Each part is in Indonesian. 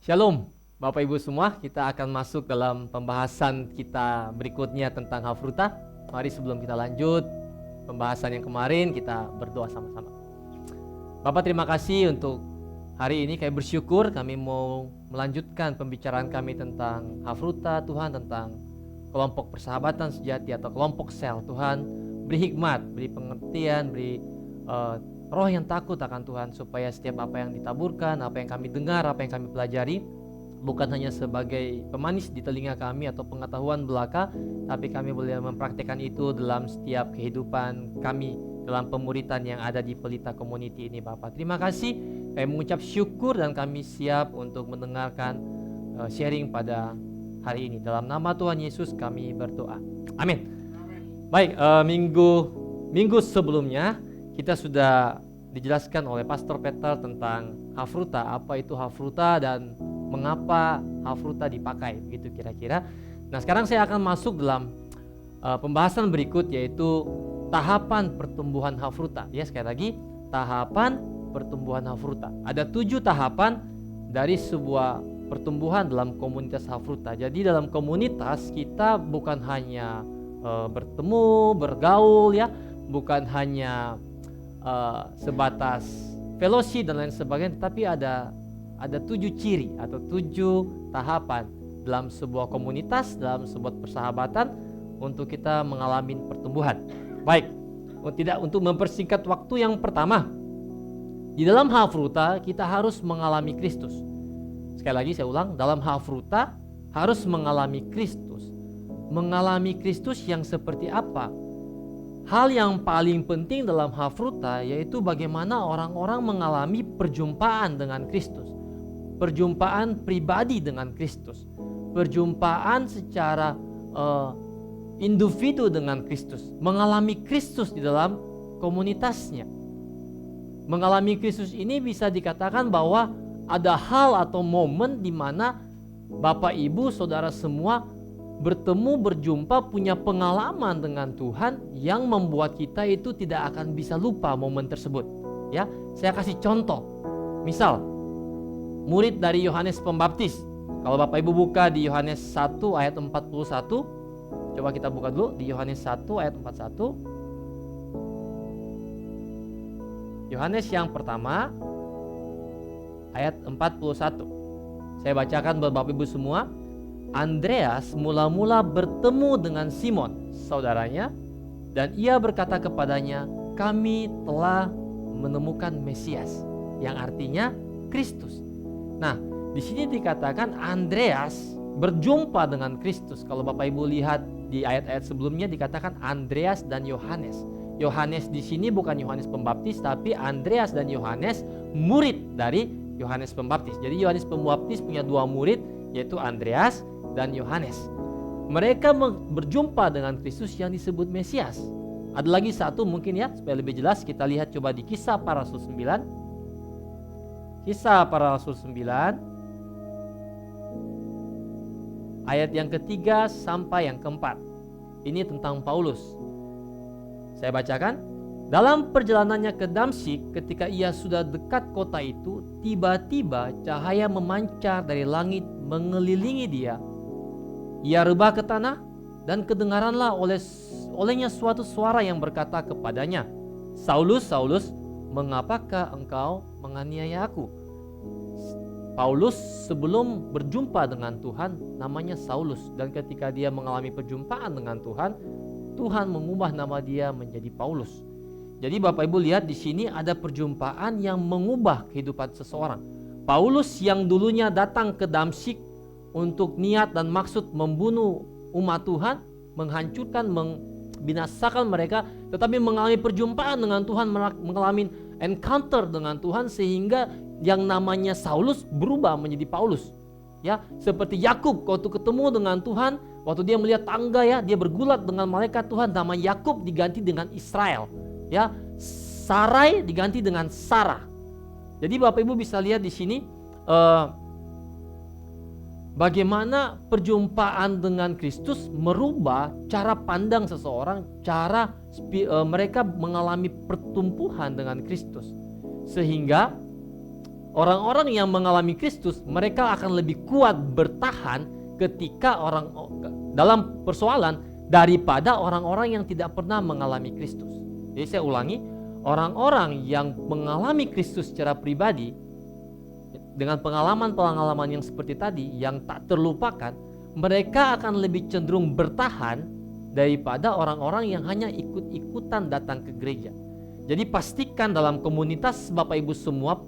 Shalom Bapak Ibu semua, kita akan masuk dalam pembahasan kita berikutnya tentang Hafruta. Mari sebelum kita lanjut pembahasan yang kemarin, kita berdoa sama-sama. Bapak, terima kasih untuk hari ini. Kami bersyukur kami mau melanjutkan pembicaraan kami tentang Hafruta, Tuhan, tentang kelompok persahabatan sejati atau kelompok sel. Tuhan, beri hikmat, beri pengertian, beri roh yang takut akan Tuhan, supaya setiap apa yang ditaburkan, apa yang kami dengar, apa yang kami pelajari, bukan hanya sebagai pemanis di telinga kami atau pengetahuan belaka, tapi kami boleh mempraktikkan itu dalam setiap kehidupan kami, dalam pemuritan yang ada di Pelita Community ini. Bapak, terima kasih. Kami mengucap syukur dan kami siap untuk mendengarkan sharing pada hari ini. Dalam nama Tuhan Yesus kami berdoa, amin. Baik, minggu sebelumnya kita sudah dijelaskan oleh Pastor Peter tentang Hafruta, apa itu Hafruta dan mengapa Hafruta dipakai, begitu kira-kira. Nah, sekarang saya akan masuk dalam pembahasan berikut, yaitu tahapan pertumbuhan Hafruta. Ya, sekali lagi, tahapan pertumbuhan Hafruta. Ada 7 tahapan dari sebuah pertumbuhan dalam komunitas Hafruta. Jadi dalam komunitas kita bukan hanya bertemu, bergaul, ya, bukan hanya sebatas fellowship dan lain sebagainya, tapi ada 7 ciri atau 7 tahapan dalam sebuah komunitas, dalam sebuah persahabatan untuk kita mengalami pertumbuhan. Baik, untuk mempersingkat waktu, yang pertama, di dalam Hafruta kita harus mengalami Kristus. Sekali lagi saya ulang, dalam Hafruta harus mengalami Kristus. Mengalami Kristus yang seperti apa? Hal yang paling penting dalam Hafruta yaitu bagaimana orang-orang mengalami perjumpaan dengan Kristus, perjumpaan pribadi dengan Kristus, perjumpaan secara individu dengan Kristus, mengalami Kristus di dalam komunitasnya. Mengalami Kristus ini bisa dikatakan bahwa ada hal atau momen di mana Bapak, Ibu, Saudara semua bertemu, berjumpa, punya pengalaman dengan Tuhan yang membuat kita itu tidak akan bisa lupa momen tersebut. Ya, saya kasih contoh. Misal, murid dari Yohanes Pembaptis. Kalau Bapak Ibu buka di Yohanes 1 ayat 41, coba kita buka dulu di Yohanes 1 ayat 41. Yohanes yang pertama ayat 41. Saya bacakan buat Bapak Ibu semua. Andreas mula-mula bertemu dengan Simon, saudaranya, dan ia berkata kepadanya, "Kami telah menemukan Mesias," yang artinya Kristus. Nah, di sini dikatakan Andreas berjumpa dengan Kristus. Kalau Bapak Ibu lihat di ayat-ayat sebelumnya dikatakan Andreas dan Yohanes. Yohanes di sini bukan Yohanes Pembaptis, tapi Andreas dan Yohanes murid dari Yohanes Pembaptis. Jadi Yohanes Pembaptis punya 2 murid, yaitu Andreas dan Yohanes. Mereka berjumpa dengan Kristus yang disebut Mesias. Ada lagi satu mungkin, ya, supaya lebih jelas kita lihat coba di Kisah Para Rasul 9. Kisah Para Rasul 9 ayat yang ketiga sampai yang keempat. Ini tentang Paulus. Saya bacakan. Dalam perjalanannya ke Damsyik, ketika ia sudah dekat kota itu, tiba-tiba cahaya memancar dari langit mengelilingi dia. Ia rebah ke tanah, dan kedengaranlah olehnya suatu suara yang berkata kepadanya, "Saulus, Saulus, mengapakah engkau menganiaya aku?" Paulus sebelum berjumpa dengan Tuhan namanya Saulus, dan ketika dia mengalami perjumpaan dengan Tuhan, Tuhan mengubah nama dia menjadi Paulus. Jadi Bapak Ibu lihat di sini ada perjumpaan yang mengubah kehidupan seseorang. Paulus yang dulunya datang ke Damsyik untuk niat dan maksud membunuh umat Tuhan, menghancurkan, membinasakan mereka, tetapi mengalami perjumpaan dengan Tuhan, mengalami encounter dengan Tuhan, sehingga yang namanya Saulus berubah menjadi Paulus. Ya, seperti Yakub waktu ketemu dengan Tuhan, waktu dia melihat tangga, ya, dia bergulat dengan malaikat Tuhan, nama Yakub diganti dengan Israel. Ya, Sarai diganti dengan Sarah. Jadi Bapak Ibu bisa lihat di sini bagaimana perjumpaan dengan Kristus merubah cara pandang seseorang, cara mereka mengalami pertumbuhan dengan Kristus, sehingga orang-orang yang mengalami Kristus, mereka akan lebih kuat bertahan ketika dalam persoalan daripada orang-orang yang tidak pernah mengalami Kristus. Jadi saya ulangi, orang-orang yang mengalami Kristus secara pribadi dengan pengalaman-pengalaman yang seperti tadi yang tak terlupakan, mereka akan lebih cenderung bertahan daripada orang-orang yang hanya ikut-ikutan datang ke gereja. Jadi pastikan dalam komunitas Bapak Ibu semua,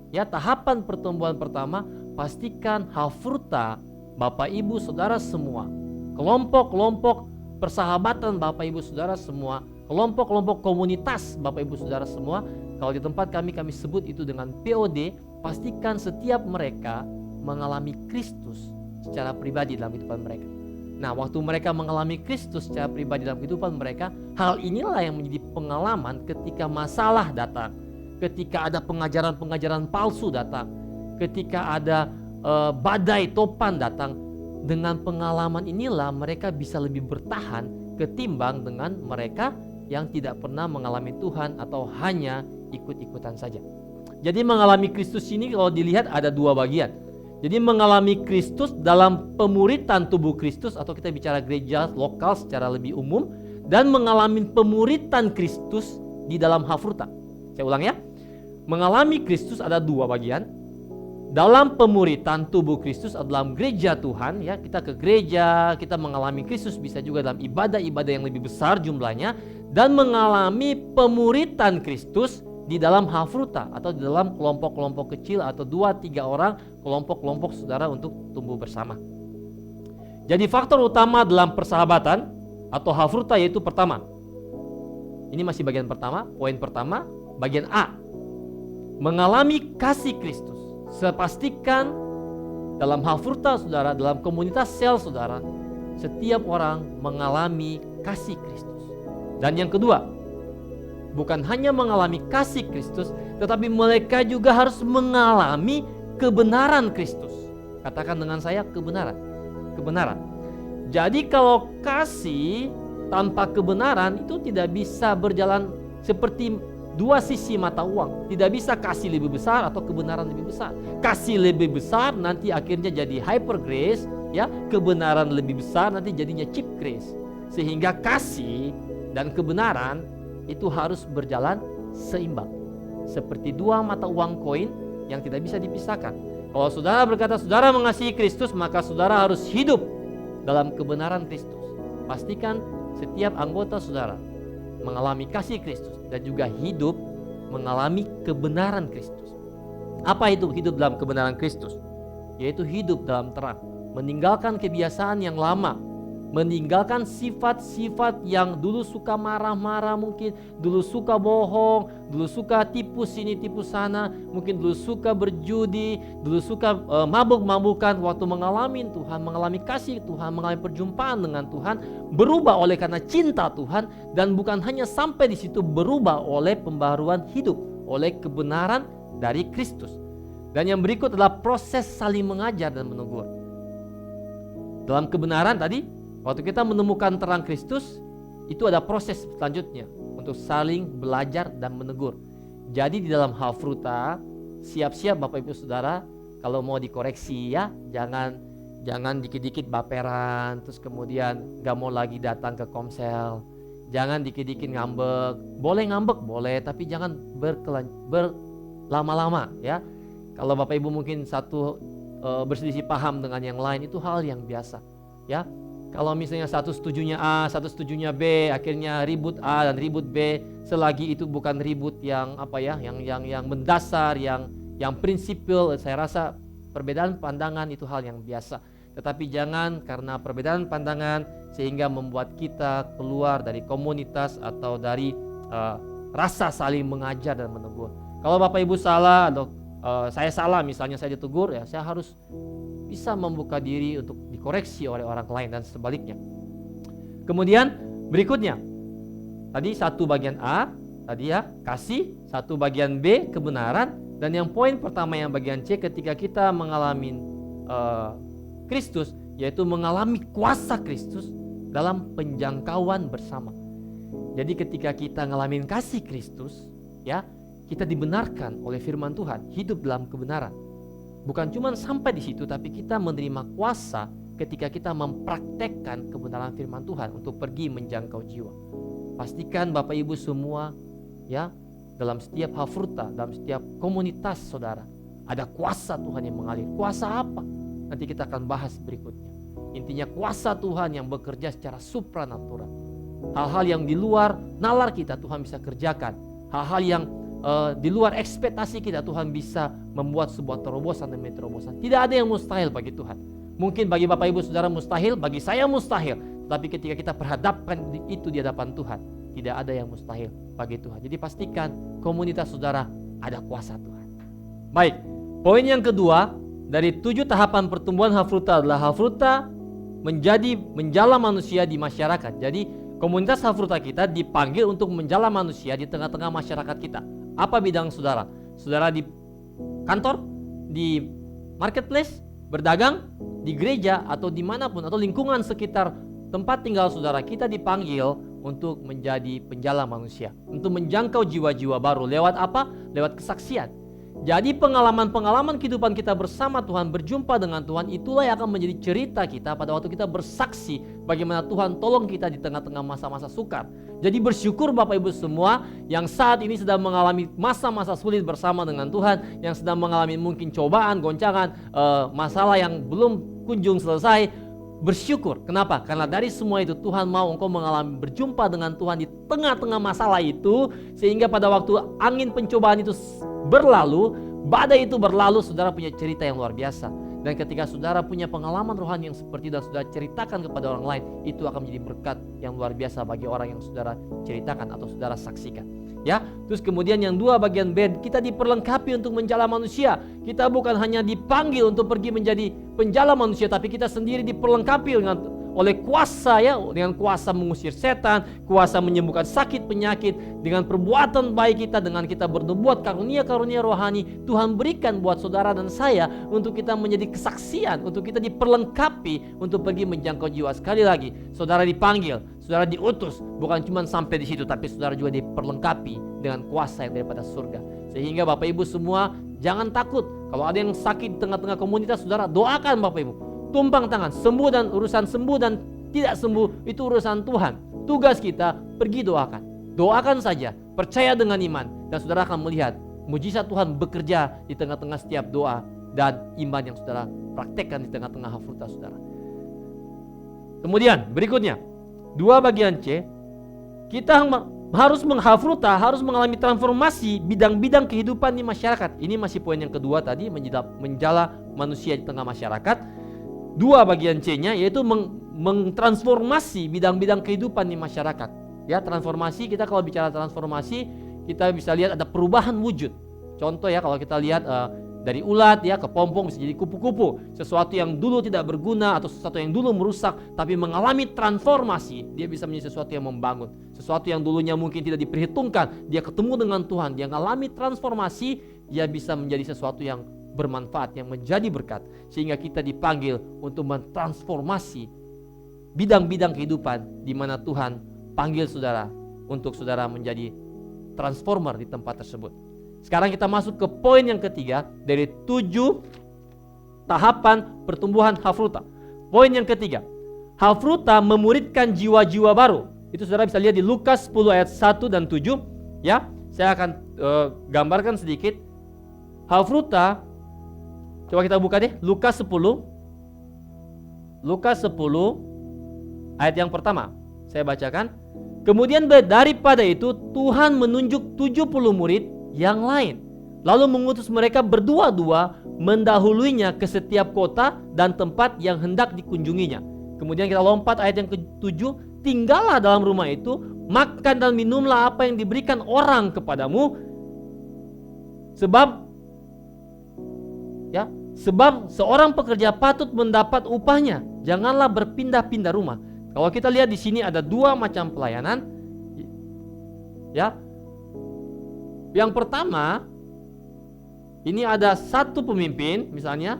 ya, tahapan pertumbuhan pertama, pastikan Hafruta Bapak Ibu Saudara semua, kelompok-kelompok persahabatan Bapak Ibu Saudara semua, kelompok-kelompok komunitas Bapak Ibu Saudara semua, kalau di tempat kami sebut itu dengan POD, pastikan setiap mereka mengalami Kristus secara pribadi dalam kehidupan mereka. Nah, waktu mereka mengalami Kristus secara pribadi dalam kehidupan mereka, hal inilah yang menjadi pengalaman ketika masalah datang, ketika ada pengajaran-pengajaran palsu datang, ketika ada badai topan datang. Dengan pengalaman inilah mereka bisa lebih bertahan ketimbang dengan mereka yang tidak pernah mengalami Tuhan atau hanya ikut-ikutan saja. Jadi mengalami Kristus ini kalau dilihat ada dua bagian. Jadi mengalami Kristus dalam pemuritan tubuh Kristus, atau kita bicara gereja lokal secara lebih umum, dan mengalami pemuritan Kristus di dalam Hafruta. Saya ulang ya. Mengalami Kristus ada dua bagian. Dalam pemuritan tubuh Kristus atau dalam gereja Tuhan, ya, kita ke gereja, kita mengalami Kristus, bisa juga dalam ibadah-ibadah yang lebih besar jumlahnya, dan mengalami pemuritan Kristus di dalam Hafruta atau di dalam kelompok-kelompok kecil atau 2-3 orang, kelompok-kelompok saudara untuk tumbuh bersama. Jadi faktor utama dalam persahabatan atau Hafruta yaitu pertama, ini masih bagian pertama, poin pertama, bagian A, mengalami kasih Kristus. Sepastikan dalam Hafruta saudara, dalam komunitas sel saudara, setiap orang mengalami kasih Kristus. Dan yang kedua, bukan hanya mengalami kasih Kristus, tetapi mereka juga harus mengalami kebenaran Kristus. Katakan dengan saya, kebenaran. Kebenaran. Jadi kalau kasih tanpa kebenaran itu tidak bisa berjalan seperti dua sisi mata uang. Tidak bisa kasih lebih besar atau kebenaran lebih besar. Kasih lebih besar nanti akhirnya jadi hyper grace, ya. Kebenaran lebih besar nanti jadinya cheap grace. Sehingga kasih dan kebenaran itu harus berjalan seimbang, seperti dua mata uang koin yang tidak bisa dipisahkan. Kalau saudara berkata saudara mengasihi Kristus, maka saudara harus hidup dalam kebenaran Kristus. Pastikan setiap anggota saudara mengalami kasih Kristus dan juga hidup mengalami kebenaran Kristus. Apa itu hidup dalam kebenaran Kristus? Yaitu hidup dalam terang, meninggalkan kebiasaan yang lama, meninggalkan sifat-sifat yang dulu suka marah-marah, mungkin dulu suka bohong, dulu suka tipu sini tipu sana, mungkin dulu suka berjudi, dulu suka mabuk-mabukan. Waktu mengalami Tuhan, mengalami kasih Tuhan, mengalami perjumpaan dengan Tuhan, berubah oleh karena cinta Tuhan, dan bukan hanya sampai di situ, berubah oleh pembaruan hidup, oleh kebenaran dari Kristus. Dan yang berikut adalah proses saling mengajar dan menegur. Dalam kebenaran tadi, waktu kita menemukan terang Kristus, itu ada proses selanjutnya untuk saling belajar dan menegur. Jadi di dalam Hafruta, siap-siap Bapak Ibu Saudara, kalau mau dikoreksi ya, jangan dikit-dikit baperan, terus kemudian gak mau lagi datang ke komsel. Jangan dikit-dikit ngambek. Boleh ngambek, boleh, tapi jangan berlama-lama ya. Kalau Bapak Ibu mungkin satu berselisih paham dengan yang lain, itu hal yang biasa ya. Kalau misalnya satu setujunya A, satu setujunya B, akhirnya ribut A dan ribut B, selagi itu bukan ribut yang yang mendasar, yang prinsipil, saya rasa perbedaan pandangan itu hal yang biasa. Tetapi jangan karena perbedaan pandangan sehingga membuat kita keluar dari komunitas atau dari rasa saling mengajar dan menegur. Kalau Bapak Ibu salah atau saya salah, misalnya saya ditegur, ya saya harus bisa membuka diri untuk dikoreksi oleh orang lain dan sebaliknya. Kemudian berikutnya, tadi satu bagian A, tadi ya kasih, satu bagian B kebenaran, dan yang poin pertama yang bagian C ketika kita mengalami Kristus, yaitu mengalami kuasa Kristus dalam penjangkauan bersama. Jadi ketika kita ngalamin kasih Kristus, ya kita dibenarkan oleh firman Tuhan, hidup dalam kebenaran. Bukan cuma sampai di situ, tapi kita menerima kuasa ketika kita mempraktekkan kebenaran firman Tuhan untuk pergi menjangkau jiwa. Pastikan Bapak Ibu semua, ya, dalam setiap Hafruta, dalam setiap komunitas saudara, ada kuasa Tuhan yang mengalir. Kuasa apa? Nanti kita akan bahas berikutnya. Intinya kuasa Tuhan yang bekerja secara supranatural. Hal-hal yang di luar nalar kita Tuhan bisa kerjakan. Hal-hal yang di luar ekspektasi kita Tuhan bisa membuat sebuah terobosan demi terobosan. Tidak ada yang mustahil bagi Tuhan. Mungkin bagi Bapak Ibu Saudara mustahil, bagi saya mustahil. Tapi ketika kita perhadapkan itu di hadapan Tuhan, tidak ada yang mustahil bagi Tuhan. Jadi pastikan komunitas saudara ada kuasa Tuhan. Baik, poin yang kedua dari 7 tahapan pertumbuhan Hafruta adalah Hafruta menjadi menjala manusia di masyarakat. Jadi komunitas Hafruta kita dipanggil untuk menjala manusia di tengah-tengah masyarakat kita. Apa bidang saudara? Saudara di kantor, di marketplace, berdagang, di gereja, atau dimanapun, atau lingkungan sekitar tempat tinggal saudara, kita dipanggil untuk menjadi penjala manusia, untuk menjangkau jiwa-jiwa baru. Lewat apa? Lewat kesaksian. Jadi pengalaman-pengalaman kehidupan kita bersama Tuhan, berjumpa dengan Tuhan, itulah yang akan menjadi cerita kita pada waktu kita bersaksi bagaimana Tuhan tolong kita di tengah-tengah masa-masa sukar. Jadi bersyukur Bapak Ibu semua yang saat ini sedang mengalami masa-masa sulit bersama dengan Tuhan, yang sedang mengalami mungkin cobaan, goncangan, masalah yang belum kunjung selesai. Bersyukur. Kenapa? Karena dari semua itu Tuhan mau engkau mengalami berjumpa dengan Tuhan di tengah-tengah masalah itu, sehingga pada waktu angin pencobaan itu berlalu, badai itu berlalu, saudara punya cerita yang luar biasa. Dan ketika saudara punya pengalaman rohani yang seperti dan saudara ceritakan kepada orang lain, itu akan menjadi berkat yang luar biasa bagi orang yang saudara ceritakan atau saudara saksikan. Ya, terus kemudian yang 2 bagian B, kita diperlengkapi untuk menjala manusia. Kita bukan hanya dipanggil untuk pergi menjadi penjala manusia, tapi kita sendiri diperlengkapi oleh kuasa, ya, dengan kuasa mengusir setan, kuasa menyembuhkan sakit penyakit, dengan perbuatan baik kita, dengan kita bernubuat karunia-karunia rohani Tuhan berikan buat saudara dan saya untuk kita menjadi kesaksian, untuk kita diperlengkapi untuk pergi menjangkau jiwa. Sekali lagi, saudara dipanggil, saudara diutus, bukan cuma sampai di situ, tapi saudara juga diperlengkapi dengan kuasa yang daripada surga. Sehingga Bapak Ibu semua jangan takut. Kalau ada yang sakit di tengah-tengah komunitas saudara, doakan Bapak Ibu. Tumpang tangan, sembuh, dan urusan sembuh dan tidak sembuh itu urusan Tuhan. Tugas kita pergi doakan. Doakan saja, percaya dengan iman, dan saudara akan melihat mujizat Tuhan bekerja di tengah-tengah setiap doa dan iman yang saudara praktekkan di tengah-tengah Hafruta saudara. Kemudian berikutnya 2 bagian C, kita harus menghafruta, harus mengalami transformasi bidang-bidang kehidupan di masyarakat. Ini masih poin yang kedua tadi, menjala manusia di tengah masyarakat. 2 bagian C-nya yaitu mengtransformasi bidang-bidang kehidupan di masyarakat. Ya, transformasi, kita kalau bicara transformasi, kita bisa lihat ada perubahan wujud. Contoh ya, kalau kita lihat dari ulat ya ke pompong bisa jadi kupu-kupu. Sesuatu yang dulu tidak berguna atau sesuatu yang dulu merusak tapi mengalami transformasi, dia bisa menjadi sesuatu yang membangun. Sesuatu yang dulunya mungkin tidak diperhitungkan, dia ketemu dengan Tuhan, dia mengalami transformasi, dia bisa menjadi sesuatu yang bermanfaat, yang menjadi berkat. Sehingga kita dipanggil untuk mentransformasi bidang-bidang kehidupan di mana Tuhan panggil saudara untuk saudara menjadi transformer di tempat tersebut. Sekarang kita masuk ke poin yang ketiga dari 7 tahapan pertumbuhan Hafruta. Poin yang ketiga, Hafruta memuridkan jiwa-jiwa baru. Itu saudara bisa lihat di Lukas 10 ayat 1 dan 7. Ya, saya akan gambarkan sedikit. Hafruta, coba kita buka deh, Lukas 10. Lukas 10 ayat yang pertama, saya bacakan. Kemudian daripada itu Tuhan menunjuk 70 murid yang lain, lalu mengutus mereka berdua-dua mendahuluinya ke setiap kota dan tempat yang hendak dikunjunginya. Kemudian kita lompat ayat yang ke-7, tinggallah dalam rumah itu, makan dan minumlah apa yang diberikan orang kepadamu, sebab seorang pekerja patut mendapat upahnya. Janganlah berpindah-pindah rumah. Kalau kita lihat di sini ada 2 macam pelayanan. Ya. Yang pertama, ini ada satu pemimpin, misalnya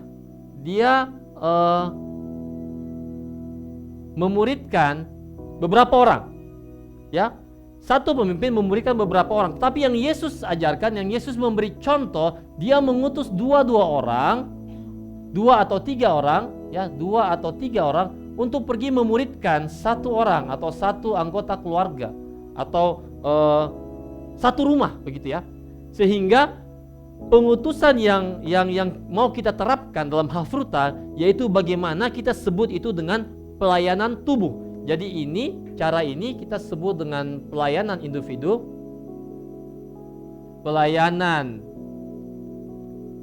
dia memuridkan beberapa orang. Ya. Satu pemimpin memberikan beberapa orang. Tapi yang Yesus ajarkan, yang Yesus memberi contoh, dia mengutus dua orang, 2 atau 3 orang, ya, 2 atau 3 orang untuk pergi memuridkan satu orang atau satu anggota keluarga atau satu rumah, begitu ya. Sehingga pengutusan yang mau kita terapkan dalam Hafruta yaitu bagaimana kita sebut itu dengan pelayanan tubuh. Jadi cara ini kita sebut dengan pelayanan individu. Pelayanan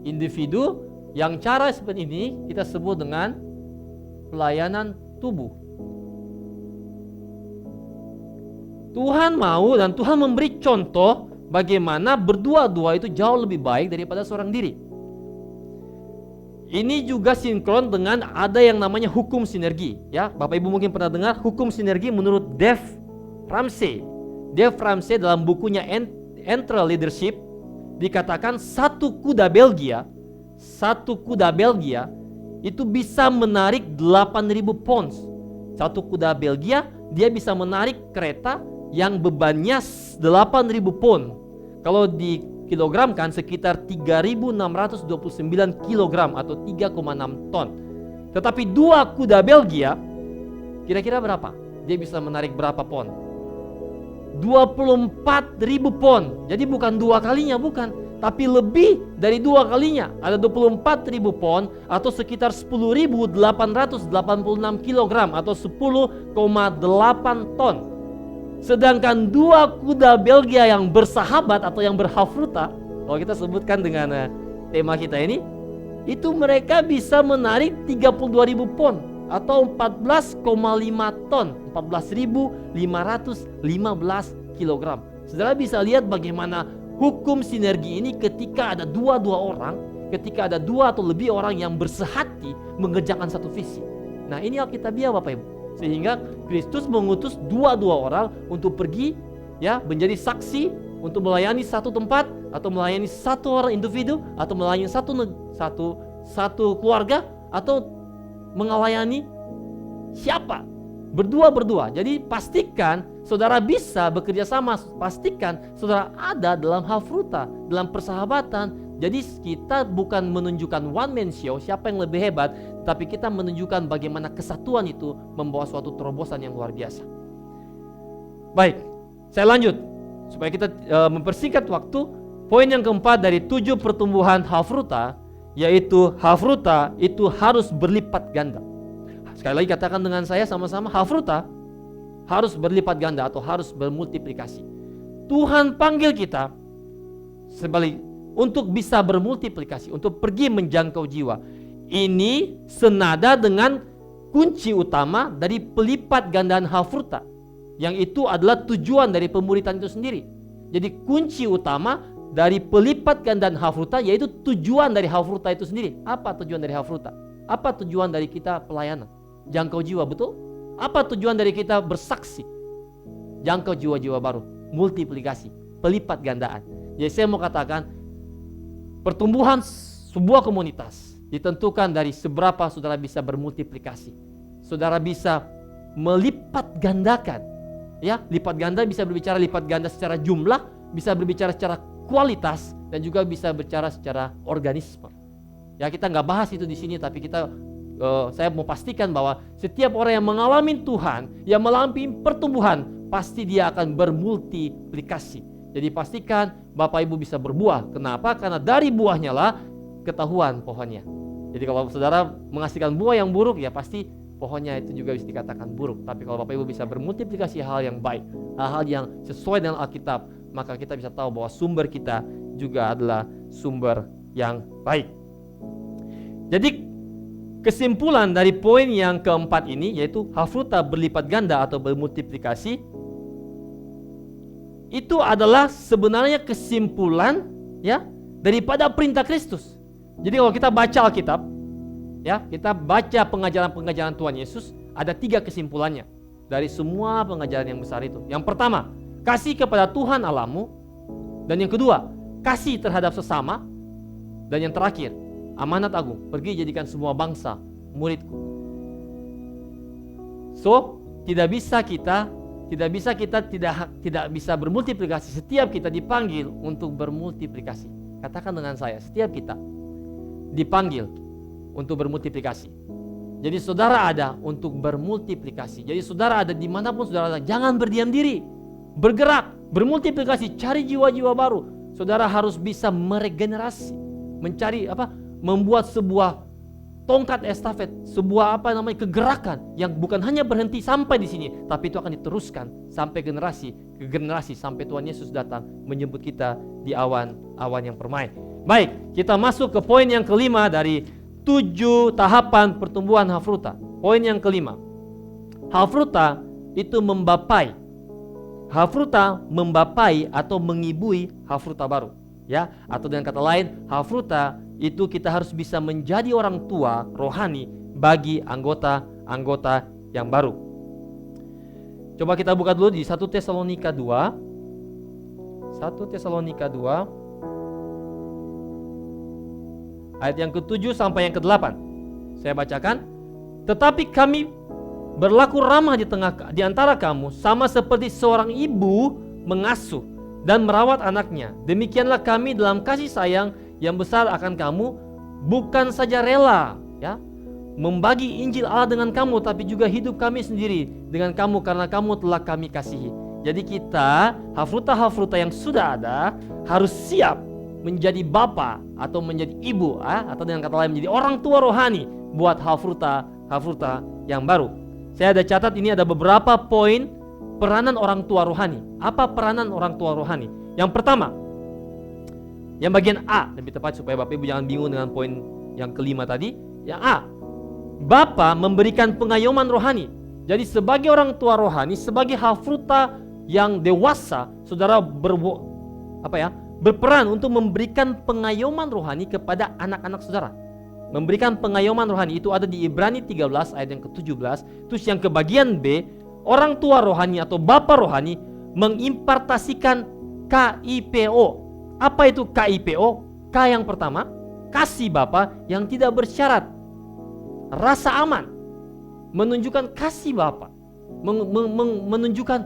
individu yang cara seperti ini kita sebut dengan pelayanan tubuh. Tuhan mau dan Tuhan memberi contoh bagaimana berdua-dua itu jauh lebih baik daripada seorang diri. Ini juga sinkron dengan ada yang namanya hukum sinergi, ya. Bapak Ibu mungkin pernah dengar hukum sinergi menurut Dave Ramsey. Dave Ramsey dalam bukunya Entre Leadership dikatakan satu kuda Belgia itu bisa menarik 8.000 pounds. Satu kuda Belgia dia bisa menarik kereta yang bebannya 8.000 pound. Kalau di kilogramkan sekitar 3.629 kilogram atau 3,6 ton. Tetapi dua kuda Belgia kira-kira berapa? Dia bisa menarik berapa pon? 24.000 pon. Jadi bukan dua kalinya, bukan, tapi lebih dari dua kalinya. Ada 24.000 pon atau sekitar 10.886 kilogram atau 10,8 ton. Sedangkan dua kuda Belgia yang bersahabat atau yang berhafruta, kalau kita sebutkan dengan tema kita ini, itu mereka bisa menarik 32.000 pon atau 14,5 ton, 14.515 kilogram. Saudara bisa lihat bagaimana hukum sinergi ini ketika ada dua orang, ketika ada dua atau lebih orang yang bersehati mengerjakan satu visi. Nah, ini Alkitabiah Bapak Ibu. Sehingga Kristus mengutus dua orang untuk pergi, ya, menjadi saksi untuk melayani satu tempat atau melayani satu orang individu atau melayani satu keluarga atau melayani siapa, berdua. Jadi pastikan saudara bisa bekerja sama, pastikan saudara ada dalam Hafruta, dalam persahabatan. Jadi kita bukan menunjukkan one man show siapa yang lebih hebat, tapi kita menunjukkan bagaimana kesatuan itu membawa suatu terobosan yang luar biasa. Baik, saya lanjut supaya kita mempersingkat waktu. Poin yang keempat dari 7 pertumbuhan Hafruta, yaitu Hafruta itu harus berlipat ganda. Sekali lagi katakan dengan saya sama-sama, Hafruta harus berlipat ganda atau harus bermultiplikasi. Tuhan panggil kita sebalik untuk bisa bermultiplikasi, untuk pergi menjangkau jiwa. Ini senada dengan kunci utama dari pelipat gandaan Hafruta, yang itu adalah tujuan dari pemuritan itu sendiri. Jadi kunci utama dari pelipat gandaan Hafruta yaitu tujuan dari Hafruta itu sendiri. Apa tujuan dari Hafruta? Apa tujuan dari kita pelayanan? Jangkau jiwa, betul? Apa tujuan dari kita bersaksi? Jangkau jiwa-jiwa baru, multiplikasi, pelipat gandaan. Jadi saya mau katakan, pertumbuhan sebuah komunitas ditentukan dari seberapa saudara bisa bermultiplikasi. Saudara bisa melipat gandakan, ya, lipat ganda bisa berbicara lipat ganda secara jumlah, bisa berbicara secara kualitas, dan juga bisa berbicara secara organisme. Ya, kita nggak bahas itu di sini, tapi saya mau pastikan bahwa setiap orang yang mengalami Tuhan, yang mengalami pertumbuhan, pasti dia akan bermultiplikasi. Jadi pastikan Bapak Ibu bisa berbuah. Kenapa? Karena dari buahnya lah ketahuan pohonnya. Jadi kalau saudara menghasilkan buah yang buruk, ya pasti pohonnya itu juga bisa dikatakan buruk. Tapi kalau Bapak Ibu bisa bermultiplikasi hal yang baik, hal-hal yang sesuai dengan Alkitab, maka kita bisa tahu bahwa sumber kita juga adalah sumber yang baik. Jadi kesimpulan dari poin yang keempat ini, yaitu Hafruta berlipat ganda atau bermultiplikasi, itu adalah sebenarnya kesimpulan, ya, daripada perintah Kristus. Jadi kalau kita baca Alkitab, ya, kita baca pengajaran-pengajaran Tuhan Yesus, ada 3 kesimpulannya dari semua pengajaran yang besar itu. Yang pertama, kasih kepada Tuhan Allahmu, dan yang kedua, kasih terhadap sesama, dan yang terakhir, amanat agung, pergi jadikan semua bangsa muridku. So, tidak bisa kita Tidak bisa kita tidak bisa bermultiplikasi. Setiap kita dipanggil untuk bermultiplikasi. Katakan dengan saya, setiap kita dipanggil untuk bermultiplikasi. Jadi saudara ada untuk bermultiplikasi. Jadi saudara ada dimanapun saudara ada, jangan berdiam diri, bergerak, bermultiplikasi, cari jiwa-jiwa baru. Saudara harus bisa meregenerasi, mencari membuat sebuah tongkat estafet, sebuah kegerakan yang bukan hanya berhenti sampai di sini, tapi itu akan diteruskan sampai generasi ke generasi sampai Tuhan Yesus datang menjemput kita di awan-awan yang permai. Baik, kita masuk ke poin yang kelima dari 7 tahapan pertumbuhan hafruta. Poin yang kelima, hafruta itu membapai. Hafruta membapai atau mengibui hafruta baru, ya. Atau dengan kata lain, hafruta itu kita harus bisa menjadi orang tua rohani bagi anggota-anggota yang baru. Coba kita buka dulu di 1 Tesalonika 2. 1 Tesalonika 2 ayat yang ke-7 sampai yang ke-8. Saya bacakan. Tetapi kami berlaku ramah di antara kamu, sama seperti seorang ibu mengasuh dan merawat anaknya. Demikianlah kami dalam kasih sayang yang besar akan kamu, bukan saja rela membagi Injil Allah dengan kamu, tapi juga hidup kami sendiri dengan kamu karena kamu telah kami kasihi. Jadi kita, hafruta-hafruta yang sudah ada, harus siap menjadi bapa atau menjadi ibu, atau dengan kata lain menjadi orang tua rohani buat hafruta yang baru. Saya ada catat, ini ada beberapa poin peranan orang tua rohani. Apa peranan orang tua rohani? Yang pertama, yang bagian A, lebih tepat supaya Bapak Ibu jangan bingung dengan poin yang kelima tadi. Yang A, Bapa memberikan pengayoman rohani. Jadi sebagai orang tua rohani, sebagai hafruta yang dewasa, saudara berperan untuk memberikan pengayoman rohani kepada anak-anak saudara. Memberikan pengayoman rohani itu ada di Ibrani 13 ayat yang ke-17. Terus yang ke bagian B, orang tua rohani atau bapa rohani mengimpartasikan KIPO. Apa itu KIPO? K yang pertama, kasih Bapa yang tidak bersyarat, rasa aman, menunjukkan kasih Bapa, menunjukkan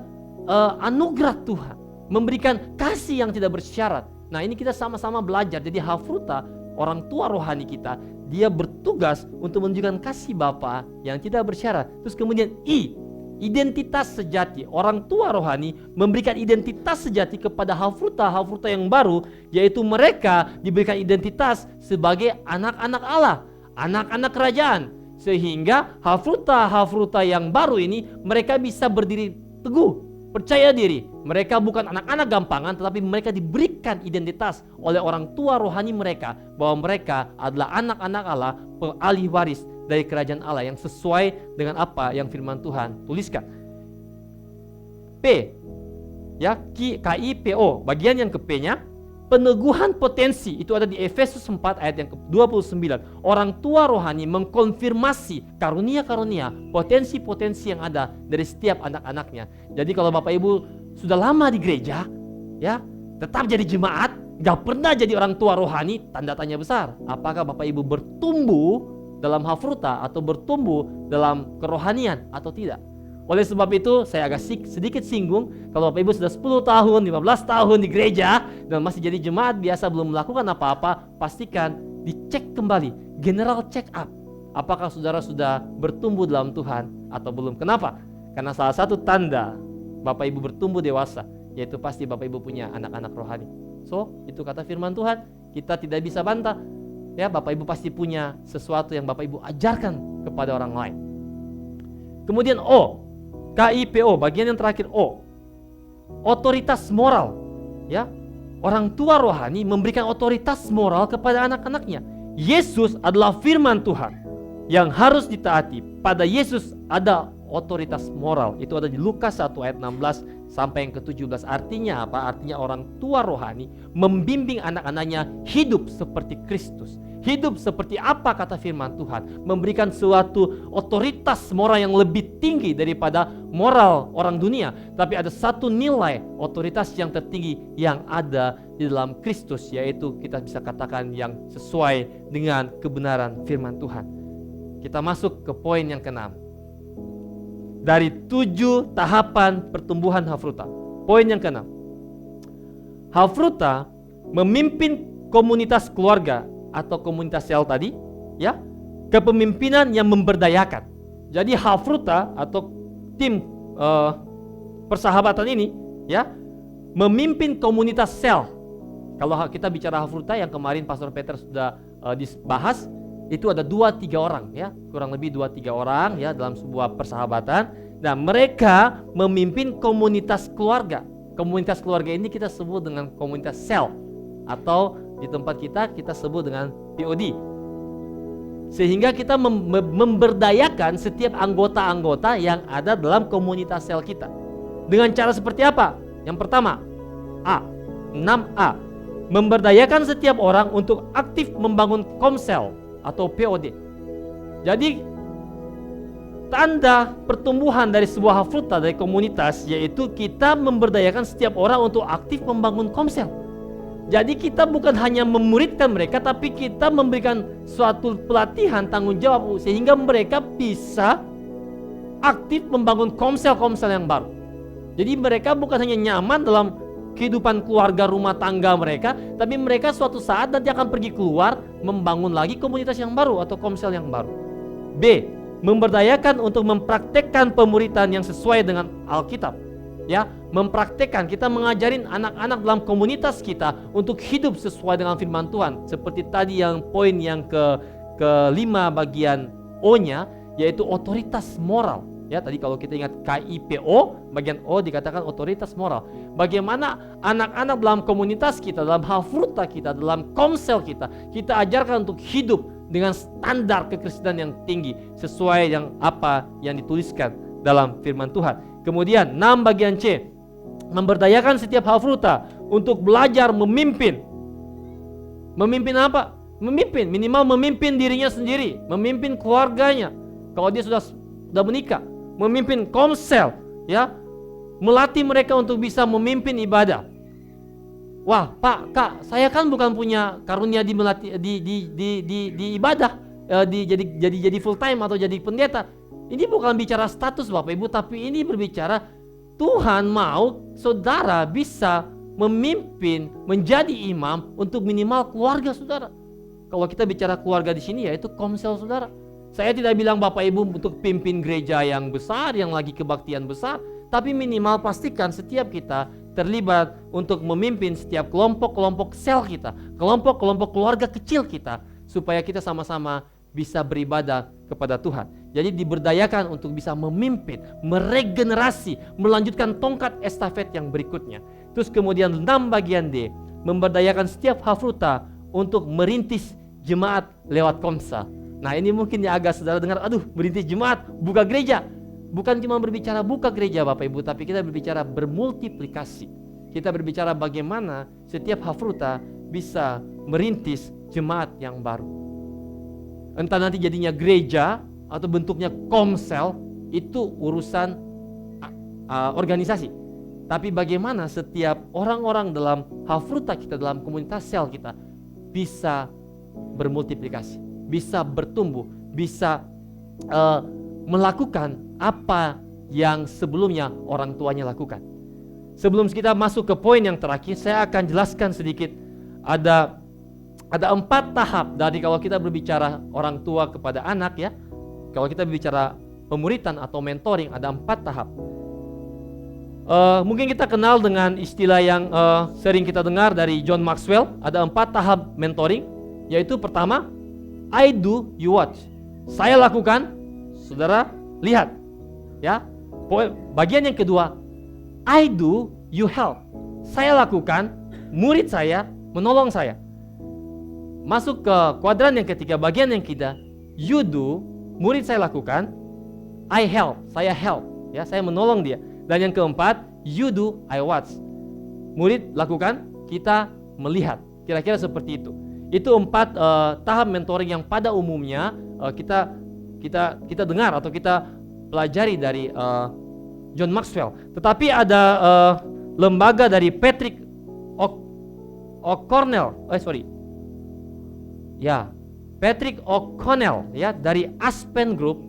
anugerah Tuhan, memberikan kasih yang tidak bersyarat. Nah, ini kita sama-sama belajar. Jadi hafruta, orang tua rohani kita, dia bertugas untuk menunjukkan kasih Bapa yang tidak bersyarat. Terus kemudian I, identitas sejati. Orang tua rohani memberikan identitas sejati kepada hafruta yang baru, yaitu mereka diberikan identitas sebagai anak-anak Allah, anak-anak kerajaan. Sehingga hafruta yang baru ini mereka bisa berdiri teguh, percaya diri. Mereka bukan anak-anak gampangan, tetapi mereka diberikan identitas oleh orang tua rohani mereka bahwa mereka adalah anak-anak Allah, ahli waris dari kerajaan Allah yang sesuai dengan apa yang firman Tuhan tuliskan. P, KIPO, bagian yang ke P-nya, peneguhan potensi, itu ada di Efesus 4 ayat yang ke-29. Orang tua rohani mengkonfirmasi karunia-karunia, potensi-potensi yang ada dari setiap anak-anaknya. Jadi kalau Bapak Ibu sudah lama di gereja, tetap jadi jemaat, gak pernah jadi orang tua rohani, tanda tanya besar. Apakah Bapak Ibu bertumbuh dalam hafruta atau bertumbuh dalam kerohanian atau tidak? Oleh sebab itu saya agak sedikit singgung kalau Bapak Ibu sudah 10 tahun, 15 tahun di gereja dan masih jadi jemaat biasa belum melakukan apa-apa, pastikan dicek kembali, general check up. Apakah saudara sudah bertumbuh dalam Tuhan atau belum? Kenapa? Karena salah satu tanda Bapak Ibu bertumbuh dewasa, yaitu pasti Bapak Ibu punya anak-anak rohani. So, itu kata firman Tuhan, kita tidak bisa bantah. Bapak Ibu pasti punya sesuatu yang Bapak Ibu ajarkan kepada orang lain. Kemudian O, KIPO, bagian yang terakhir O, otoritas moral. Orang tua rohani memberikan otoritas moral kepada anak-anaknya. Yesus adalah firman Tuhan yang harus ditaati. Pada Yesus ada otoritas moral. Itu ada di Lukas 1 ayat 16 sampai yang ke-17. Artinya apa? Artinya orang tua rohani membimbing anak-anaknya hidup seperti Kristus. Hidup seperti apa kata firman Tuhan. Memberikan suatu otoritas moral yang lebih tinggi daripada moral orang dunia. Tapi ada satu nilai otoritas yang tertinggi yang ada di dalam Kristus, yaitu kita bisa katakan yang sesuai dengan kebenaran firman Tuhan. Kita masuk ke poin yang ke-6. dari 7 tahapan pertumbuhan Hafruta. Poin yang ke-6. Hafruta memimpin komunitas keluarga atau komunitas sel tadi, ya, kepemimpinan yang memberdayakan. Jadi Hafruta atau tim persahabatan ini, ya, memimpin komunitas sel. Kalau kita bicara Hafruta yang kemarin Pastor Peter sudah dibahas, itu ada 2-3 orang, ya, kurang lebih 2-3 orang, ya, dalam sebuah persahabatan. Dan mereka memimpin komunitas keluarga. Komunitas keluarga ini kita sebut dengan komunitas sel, atau di tempat kita sebut dengan POD. Sehingga kita memberdayakan setiap anggota-anggota yang ada dalam komunitas sel kita. Dengan cara seperti apa? Yang pertama, 6A, memberdayakan setiap orang untuk aktif membangun komsel atau POD. Jadi tanda pertumbuhan dari sebuah Hafruta, dari komunitas, yaitu kita memberdayakan setiap orang untuk aktif membangun komsel. Jadi kita bukan hanya memuridkan mereka, tapi kita memberikan suatu pelatihan, tanggung jawab, sehingga mereka bisa aktif membangun komsel-komsel yang baru. Jadi mereka bukan hanya nyaman dalam kehidupan keluarga rumah tangga mereka, tapi mereka suatu saat nanti akan pergi keluar membangun lagi komunitas yang baru atau komsel yang baru. B, memberdayakan untuk mempraktekkan pemuridan yang sesuai dengan Alkitab. Ya, mempraktekkan, kita mengajarin anak-anak dalam komunitas kita untuk hidup sesuai dengan firman Tuhan. Seperti tadi yang poin yang kelima bagian O-nya, yaitu otoritas moral. Ya, tadi kalau kita ingat KIPO, bagian O dikatakan otoritas moral. Bagaimana anak-anak dalam komunitas kita, dalam Hafruta kita, dalam komsel kita ajarkan untuk hidup dengan standar kekristenan yang tinggi sesuai yang apa yang dituliskan dalam firman Tuhan. Kemudian 6 bagian C, memberdayakan setiap Hafruta untuk belajar memimpin. Memimpin apa? Memimpin, minimal memimpin dirinya sendiri, memimpin keluarganya. Kalau dia sudah menikah, memimpin komsel, ya, melatih mereka untuk bisa memimpin ibadah. Wah, Pak, Kak, saya kan bukan punya karunia di melatih di ibadah, jadi full time atau jadi pendeta. Ini bukan bicara status Bapak Ibu, tapi ini berbicara Tuhan mau saudara bisa memimpin, menjadi imam untuk minimal keluarga saudara. Kalau kita bicara keluarga di sini, yaitu komsel saudara. Saya tidak bilang Bapak Ibu untuk pimpin gereja yang besar, yang lagi kebaktian besar, tapi minimal pastikan setiap kita terlibat untuk memimpin setiap kelompok-kelompok sel kita, kelompok-kelompok keluarga kecil kita, supaya kita sama-sama bisa beribadah kepada Tuhan. Jadi diberdayakan untuk bisa memimpin, meregenerasi, melanjutkan tongkat estafet yang berikutnya. Terus kemudian 6 bagian D, memberdayakan setiap Hafruta untuk merintis jemaat lewat komsel. Nah, ini mungkin ya agak saudara dengar, aduh, merintis jemaat, buka gereja. Bukan cuma berbicara buka gereja Bapak Ibu, tapi kita berbicara bermultiplikasi. Kita berbicara bagaimana setiap Hafruta bisa merintis jemaat yang baru. Entah nanti jadinya gereja atau bentuknya komsel, itu urusan organisasi. Tapi bagaimana setiap orang-orang dalam Hafruta kita, dalam komunitas sel kita bisa bermultiplikasi, bisa bertumbuh, bisa melakukan apa yang sebelumnya orang tuanya lakukan. Sebelum kita masuk ke poin yang terakhir, saya akan jelaskan sedikit. Ada 4 tahap dari kalau kita berbicara orang tua kepada anak, ya. Kalau kita berbicara pemuritan atau mentoring, ada 4 tahap. Mungkin kita kenal dengan istilah yang sering kita dengar dari John Maxwell. Ada 4 tahap mentoring, yaitu pertama, I do, you watch. Saya lakukan, saudara lihat, ya. Bagian yang kedua, I do, you help. Saya lakukan, murid saya menolong saya. Masuk ke kuadran yang ketiga, bagian yang ketiga, you do, murid saya lakukan, I help, saya help, ya, saya menolong dia. Dan yang keempat, you do, I watch. Murid lakukan, kita melihat. Kira-kira seperti itu. Itu 4 tahap mentoring yang pada umumnya kita dengar atau kita pelajari dari John Maxwell. Tetapi ada lembaga dari Patrick O'Connell, ya, dari Aspen Group.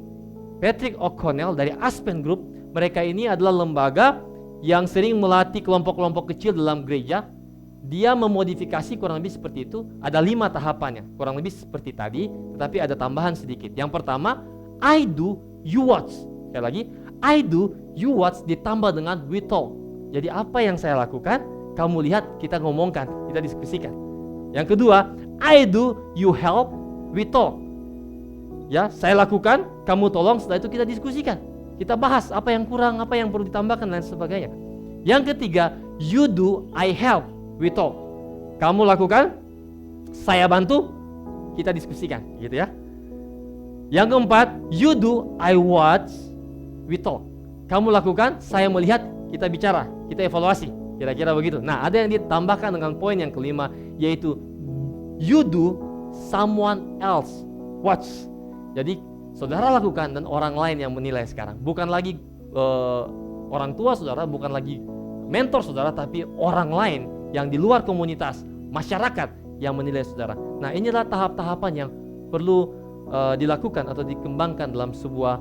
Patrick O'Connell dari Aspen Group. Mereka ini adalah lembaga yang sering melatih kelompok-kelompok kecil dalam gereja. Dia memodifikasi kurang lebih seperti itu. Ada 5 tahapannya, kurang lebih seperti tadi, tetapi ada tambahan sedikit. Yang pertama, I do, you watch. Sekali lagi, I do, you watch ditambah dengan we talk. Jadi apa yang saya lakukan, kamu lihat, kita ngomongkan, kita diskusikan. Yang kedua, I do, you help, we talk. Ya, saya lakukan, kamu tolong, setelah itu kita diskusikan. Kita bahas apa yang kurang, apa yang perlu ditambahkan, dan sebagainya. Yang ketiga, you do, I help, we talk. Kamu lakukan, saya bantu, kita diskusikan, gitu ya. Yang keempat, you do, I watch, we talk. Kamu lakukan, saya melihat, kita bicara, kita evaluasi, kira-kira begitu. Nah, ada yang ditambahkan dengan poin yang kelima, yaitu you do, someone else watch. Jadi saudara lakukan dan orang lain yang menilai sekarang. Bukan lagi orang tua saudara, bukan lagi mentor saudara, tapi orang lain yang di luar komunitas, masyarakat yang menilai saudara. Nah, inilah tahap-tahapan yang perlu dilakukan atau dikembangkan dalam sebuah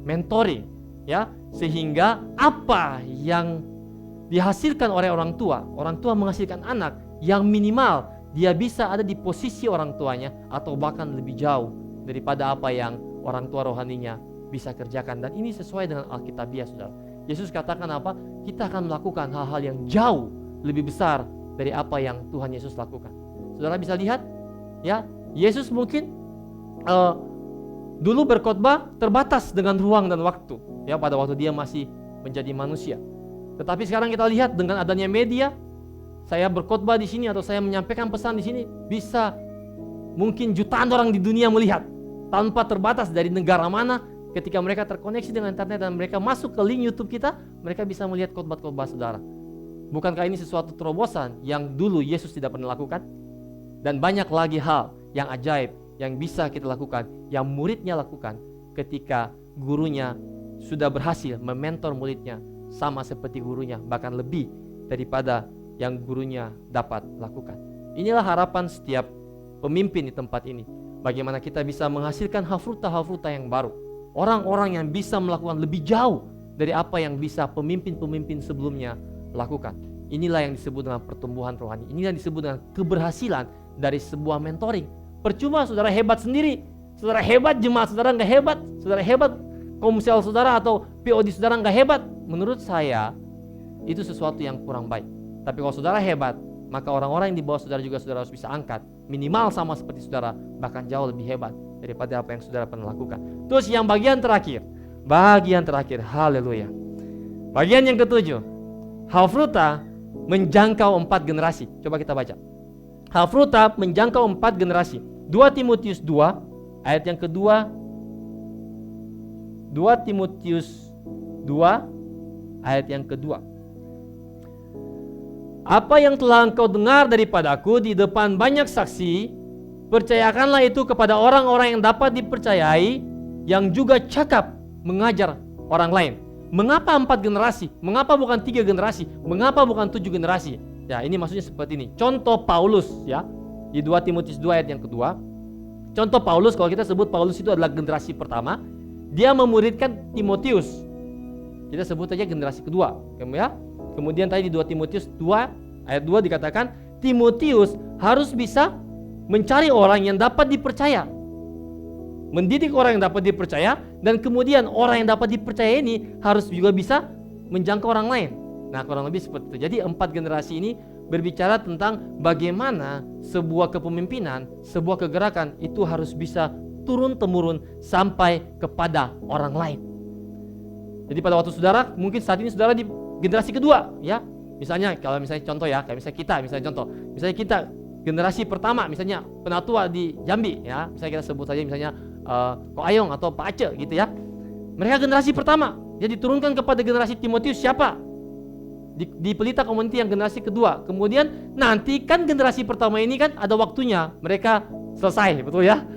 mentoring, ya, sehingga apa yang dihasilkan oleh orang tua menghasilkan anak yang minimal dia bisa ada di posisi orang tuanya atau bahkan lebih jauh daripada apa yang orang tua rohaninya bisa kerjakan. Dan ini sesuai dengan Alkitabiah, saudara. Yesus katakan apa? Kita akan melakukan hal-hal yang jauh lebih besar dari apa yang Tuhan Yesus lakukan. Saudara bisa lihat, ya, Yesus mungkin dulu berkhotbah terbatas dengan ruang dan waktu, ya, pada waktu dia masih menjadi manusia. Tetapi sekarang kita lihat dengan adanya media, saya berkhotbah di sini atau saya menyampaikan pesan di sini bisa mungkin jutaan orang di dunia melihat tanpa terbatas dari negara mana. Ketika mereka terkoneksi dengan internet dan mereka masuk ke link YouTube kita, mereka bisa melihat khotbah-khotbah saudara. Bukankah ini sesuatu terobosan yang dulu Yesus tidak pernah lakukan? Dan banyak lagi hal yang ajaib yang bisa kita lakukan, yang muridnya lakukan ketika gurunya sudah berhasil mementor muridnya sama seperti gurunya, bahkan lebih daripada yang gurunya dapat lakukan. Inilah harapan setiap pemimpin di tempat ini. Bagaimana kita bisa menghasilkan hafruta yang baru, orang-orang yang bisa melakukan lebih jauh dari apa yang bisa pemimpin-pemimpin sebelumnya lakukan. Inilah yang disebut dengan pertumbuhan rohani. Inilah yang disebut dengan keberhasilan dari sebuah mentoring. Percuma saudara hebat sendiri, saudara hebat, jemaat saudara nggak hebat, saudara hebat, komsel saudara atau POD saudara nggak hebat. Menurut saya itu sesuatu yang kurang baik. Tapi kalau saudara hebat, maka orang-orang yang di bawah saudara juga saudara harus bisa angkat, minimal sama seperti saudara, bahkan jauh lebih hebat daripada apa yang saudara pernah lakukan. Terus yang bagian terakhir, haleluya. Bagian yang ketujuh, Hafruta menjangkau 4 generasi. Coba kita baca. Hafruta menjangkau 4 generasi. 2 Timotius 2 ayat yang kedua. 2 Timotius 2 ayat yang kedua. Apa yang telah engkau dengar daripadaku di depan banyak saksi, percayakanlah itu kepada orang-orang yang dapat dipercayai, yang juga cakap mengajar orang lain. Mengapa 4 generasi? Mengapa bukan 3 generasi? Mengapa bukan 7 generasi? Ya, ini maksudnya seperti ini. Contoh Paulus, ya, di 2 Timotius 2 ayat yang kedua. Contoh Paulus, kalau kita sebut Paulus itu adalah generasi pertama, dia memuridkan Timotius. Kita sebut aja generasi kedua, ya. Kemudian tadi di 2 Timotius 2 ayat 2 dikatakan Timotius harus bisa mencari orang yang dapat dipercaya, mendidik orang yang dapat dipercaya, dan kemudian orang yang dapat dipercaya ini harus juga bisa menjangkau orang lain. Nah, kurang lebih seperti itu. Jadi 4 generasi ini berbicara tentang bagaimana sebuah kepemimpinan, sebuah kegerakan itu harus bisa turun-temurun sampai kepada orang lain. Jadi pada waktu saudara, mungkin saat ini saudara di generasi kedua, ya. Misalnya kalau misalnya contoh ya, kayak misalnya kita, misalnya kita generasi pertama, misalnya penatua di Jambi, ya. Misalnya kita sebut saja misalnya Ko Ayong atau Pak Aceh gitu ya. Mereka generasi pertama. Dia diturunkan kepada generasi Timotius siapa? Di Pelita Community yang generasi kedua. Kemudian nanti kan generasi pertama ini kan ada waktunya mereka selesai, betul ya?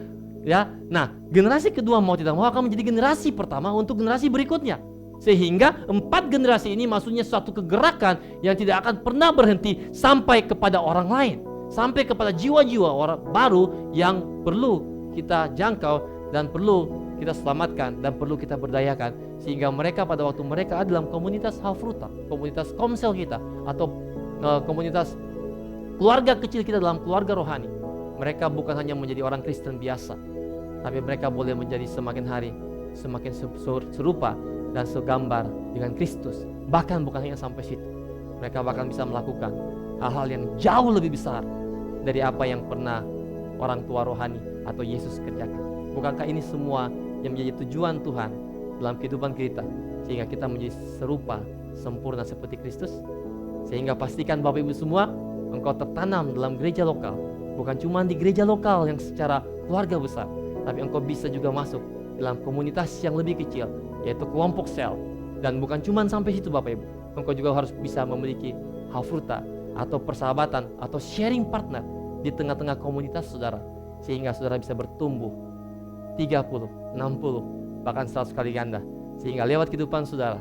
Ya. Nah, generasi kedua mau tidak mau akan menjadi generasi pertama untuk generasi berikutnya. Sehingga 4 generasi ini maksudnya suatu kegerakan yang tidak akan pernah berhenti sampai kepada orang lain, sampai kepada jiwa-jiwa orang baru yang perlu kita jangkau dan perlu kita selamatkan dan perlu kita berdayakan, sehingga mereka pada waktu mereka ada dalam komunitas Hafruta, komunitas komsel kita, atau komunitas keluarga kecil kita dalam keluarga rohani, mereka bukan hanya menjadi orang Kristen biasa, tapi mereka boleh menjadi semakin hari semakin serupa dan segambar dengan Kristus. Bahkan bukan hanya sampai situ, mereka bahkan bisa melakukan hal-hal yang jauh lebih besar dari apa yang pernah orang tua rohani atau Yesus kerjakan. Bukankah ini semua yang menjadi tujuan Tuhan dalam kehidupan kita, sehingga kita menjadi serupa, sempurna seperti Kristus? Sehingga pastikan Bapak Ibu semua, engkau tertanam dalam gereja lokal. Bukan cuma di gereja lokal yang secara keluarga besar, tapi engkau bisa juga masuk dalam komunitas yang lebih kecil, yaitu kelompok sel. Dan bukan cuma sampai situ Bapak Ibu, engkau juga harus bisa memiliki Hafruta atau persahabatan atau sharing partner di tengah-tengah komunitas saudara, sehingga saudara bisa bertumbuh 30, 60, bahkan 100 kali ganda, sehingga lewat kehidupan saudara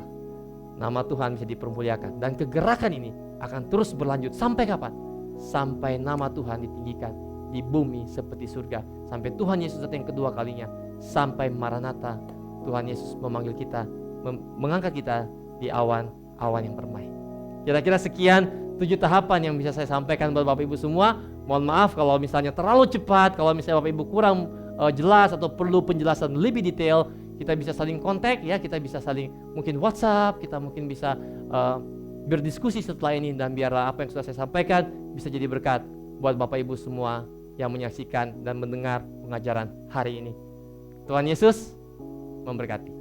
nama Tuhan bisa dipermuliakan. Dan kegerakan ini akan terus berlanjut sampai kapan? Sampai nama Tuhan ditinggikan di bumi seperti surga, sampai Tuhan Yesus datang yang kedua kalinya, sampai Maranatha, Tuhan Yesus memanggil kita, mengangkat kita di awan-awan yang permai. Kira-kira sekian 7 tahapan yang bisa saya sampaikan buat Bapak Ibu semua. Mohon maaf kalau misalnya terlalu cepat, kalau misalnya Bapak Ibu kurang jelas atau perlu penjelasan lebih detail. Kita bisa saling kontak ya, kita bisa saling mungkin WhatsApp, kita mungkin bisa berdiskusi setelah ini, dan biar apa yang sudah saya sampaikan bisa jadi berkat buat Bapak Ibu semua yang menyaksikan dan mendengar pengajaran hari ini. Tuhan Yesus memberkati.